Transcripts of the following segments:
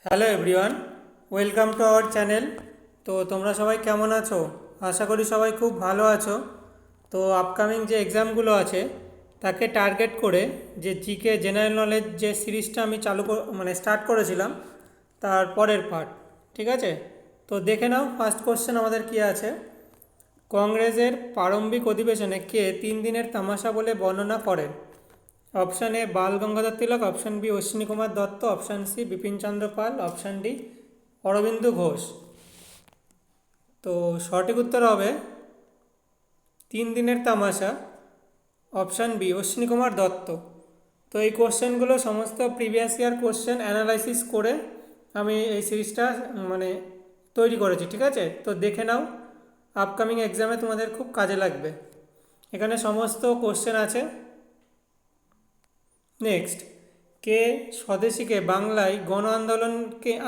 Hello everyone, welcome to our channel. তো তোমরা সবাই কেমন আছো? আশা করি সবাই খুব ভালো আছো। তো আপকামিং যে এক্সামগুলো আছে তাকে টার্গেট করে যে জিকে জেনারেল নলেজ যে সিরিজটা আমি স্টার্ট করেছিলাম তার পরের পার্ট, ঠিক আছে? তো দেখে নাও ফার্স্ট কোশ্চেন আমাদের কি আছে। কংগ্রেসের প্রারম্ভিক অধিবেশনে কে 3 দিনের তামাশা বলে বর্ণনা করেন? Option A Bal Gangadhar Tilak, option B Ashwini Kumar Dutta, option C Bipin Chandra Pal, option D Aurobindo Ghosh. তো সঠিক উত্তর হবে 3 দিনের তামাশা, অপশান বি অশ্বিনী কুমার দত্ত। তো এই কোশ্চেনগুলো সমস্ত প্রিভিয়াস ইয়ার কোশ্চেন অ্যানালাইসিস করে আমি এই সিরিজটা মানে তৈরি করেছি, ঠিক আছে? তো দেখে নাও, আপকামিং এক্সামে তোমাদের খুব কাজে লাগবে। এখানে সমস্ত কোশ্চেন আছে। নেক্সট, কে স্বদেশীকে বাংলায় গণ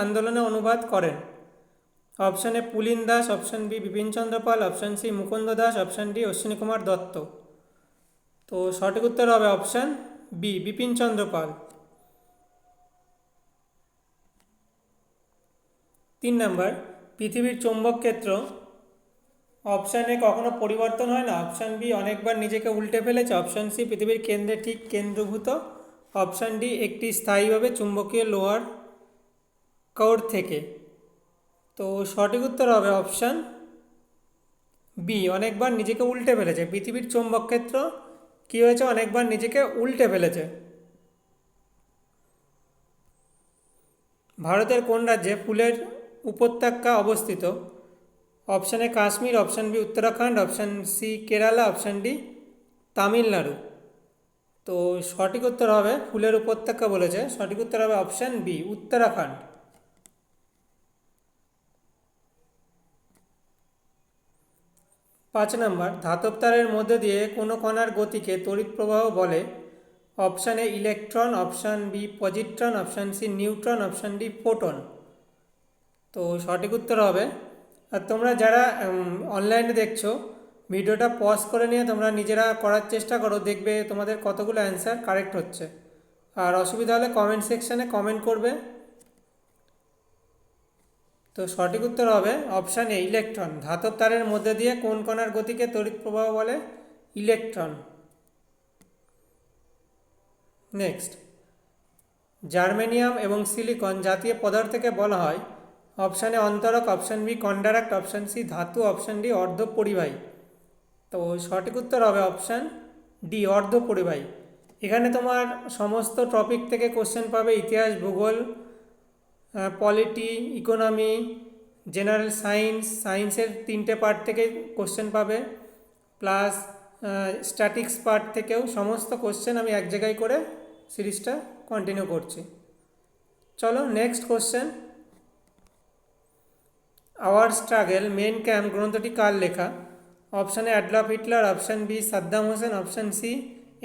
আন্দোলনে অনুবাদ করেন? Option A Pulin Das, option B Bipin Chandra Pal, option C Mukunda Das, option D Ashwini Kumar Dutta. তো সঠিক উত্তর হবে অপশান বি বিপিনচন্দ্র পাল। 3 নম্বর, পৃথিবীর চৌম্বক ক্ষেত্র অপশান এ কখনো পরিবর্তন হয় না, অপশান বি অনেকবার নিজেকে উল্টে ফেলেছে, অপশান সি পৃথিবীর কেন্দ্রে ঠিক কেন্দ্রভূত, অপশান ডি একটি স্থায়ীভাবে চুম্বকীয় লোহার কৌর থেকে। তো সঠিক উত্তর হবে অপশান বি অনেকবার নিজেকে উল্টে ফেলেছে। পৃথিবীর চৌম্বক ক্ষেত্র কী হয়েছে, অনেকবার নিজেকে উল্টে ফেলেছে। ভারতের কোন রাজ্যে ফুলের উপত্যকা অবস্থিত? Option A Kashmir, option B Uttarakhand, option C Kerala, option D Tamil Nadu. তো সঠিক উত্তর হবে ফুলের উপত্যকা বলেছে, সঠিক উত্তর হবে অপশান বি উত্তরাখণ্ড। 5 নম্বর, ধাতব তারের মধ্যে দিয়ে কোনো কণার গতিকে তড়িৎ প্রবাহ বলে? Option A electron, option B positron, option C neutron, option D photon. তো সঠিক উত্তর হবে, আর তোমরা যারা অনলাইনে দেখছো ভিডিওটা পজ করে নিয়ে তোমরা নিজেরা করার চেষ্টা করো, দেখবে তোমাদের কতগুলো অ্যান্সার কারেক্ট হচ্ছে। আর অসুবিধা হলে কমেন্ট সেকশানে কমেন্ট করবে। তো সঠিক উত্তর হবে অপশান এ ইলেকট্রন। ধাতব তারের মধ্যে দিয়ে কোন কণার গতিকে তড়িৎ প্রবাহ বলে? ইলেকট্রন। নেক্সট, জার্মেনিয়াম এবং সিলিকন জাতীয় পদার্থকে বলা হয়? অপশান এ অন্তরক, option B conductor, option C ধাতু, অপশান ডি অর্ধপরিবাহী। তো সঠিক উত্তর হবে অপশান ডি অর্ধপরিবাহী। এখানে তোমার সমস্ত টপিক থেকে কোশ্চেন পাবে, ইতিহাস, ভূগোল, পলিটি, ইকোনমি, জেনারেল সায়েন্স, সায়েন্সের 3টে পার্ট থেকে কোশ্চেন পাবে, প্লাস স্ট্যাটিক্স পার্ট থেকেও সমস্ত কোশ্চেন আমি এক জায়গায় করে সিরিজটা কন্টিনিউ করছি। চলো next question. Our struggle Mein Kampf গ্রন্থটি কার লেখা? Option A Adolf Hitler, option B Saddam Hussein, option C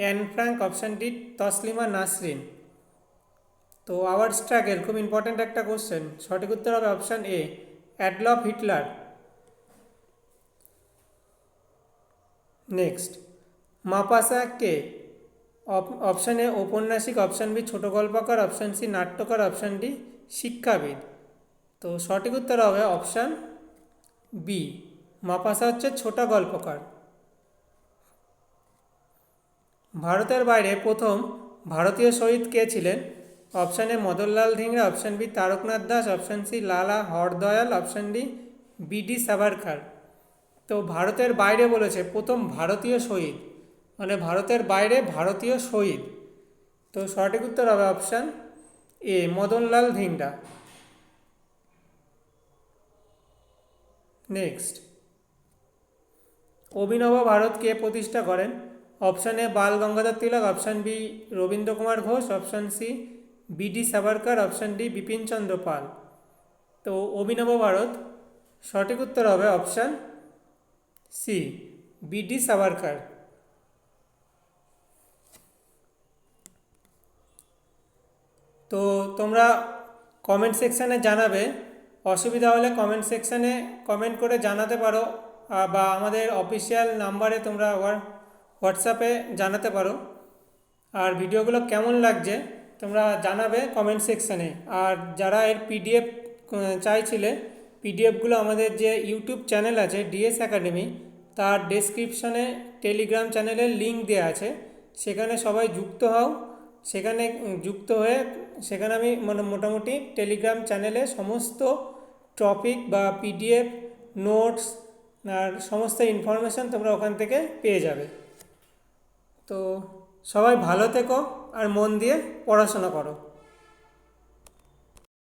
Anne Frank, option D Taslima Nasrin. তো আওয়ার স্ট্রাগল খুব ইম্পর্ট্যান্ট একটা কোশ্চেন, সঠিক উত্তর হবে option A Adolf Hitler. Next, Maupassant কে? অপশান এ ঔপন্যাসিক, অপশান বি ছোট গল্পকার, অপশান সি নাট্যকার, অপশান ডি শিক্ষাবিদ। তো সঠিক উত্তর হবে অপশান বি মাপাসা হচ্ছে ছোট গল্পকার। ভারতের বাইরে প্রথম ভারতীয় শহীদ কে ছিলেন? Option A Madanlal Dhingra, option B Taraknath Das, option C Lala Hardayal, option D VD Savarkar. তো ভারতের বাইরে বলেছে প্রথম ভারতীয় শহীদ, মানে ভারতের বাইরে ভারতীয় শহীদ। তো সঠিক উত্তর হবে option A Madanlal Dhingra. Next, Abhinav Bharat কে প্রতিষ্ঠা করেন? Option A Bal Gangadhar Tilak, option B Rabindra Kumar Ghosh, option C VD Savarkar, option D Bipinchandra Pal. তো অভিনব ভারত সঠিক উত্তর হবে অপশান সি বিডি সাভারকার। তো তোমরা কমেন্ট সেকশানে জানাবে, অসুবিধা হলে কমেন্ট সেকশানে কমেন্ট করে জানাতে পারো, বা আমাদের অফিসিয়াল নাম্বারে তোমরা হোয়াটসঅ্যাপে জানাতে পারো। আর ভিডিওগুলো কেমন লাগছে তোমরা জানাবে কমেন্ট সেকশানে। আর যারা এর পিডিএফ চাইছিলে, পিডিএফগুলো আমাদের যে ইউটিউব চ্যানেল আছে ডিএস একাডেমি, তার ডেসক্রিপশানে টেলিগ্রাম চ্যানেলের লিঙ্ক দেওয়া আছে, সেখানে সবাই যুক্ত হও। সেখানে যুক্ত হয়ে সেখানে আমি মানে মোটামুটি টেলিগ্রাম চ্যানেলে সমস্ত টপিক বা পিডিএফ নোটস আর সমস্ত ইনফরমেশান তোমরা ওখান থেকে পেয়ে যাবে। তো সবাই ভালো থেকো আর মন দিয়ে পড়াশোনা করো।